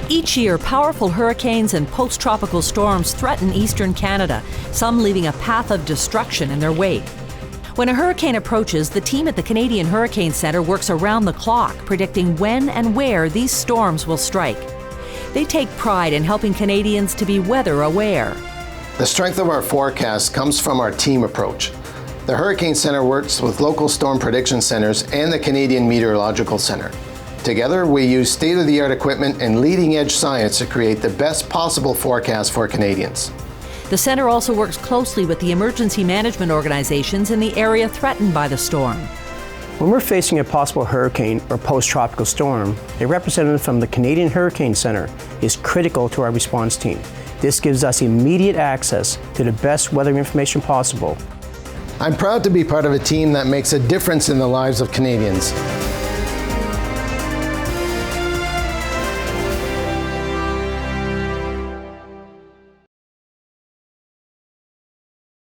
Each year, powerful hurricanes and post-tropical storms threaten eastern Canada, some leaving a path of destruction in their wake. When a hurricane approaches, the team at the Canadian Hurricane Centre works around the clock, predicting when and where these storms will strike. They take pride in helping Canadians to be weather aware. The strength of our forecast comes from our team approach. The Hurricane Centre works with local storm prediction centres and the Canadian Meteorological Centre. Together, we use state-of-the-art equipment and leading-edge science to create the best possible forecast for Canadians. The centre also works closely with the emergency management organizations in the area threatened by the storm. When we're facing a possible hurricane or post-tropical storm, a representative from the Canadian Hurricane Centre is critical to our response team. This gives us immediate access to the best weather information possible. I'm proud to be part of a team that makes a difference in the lives of Canadians.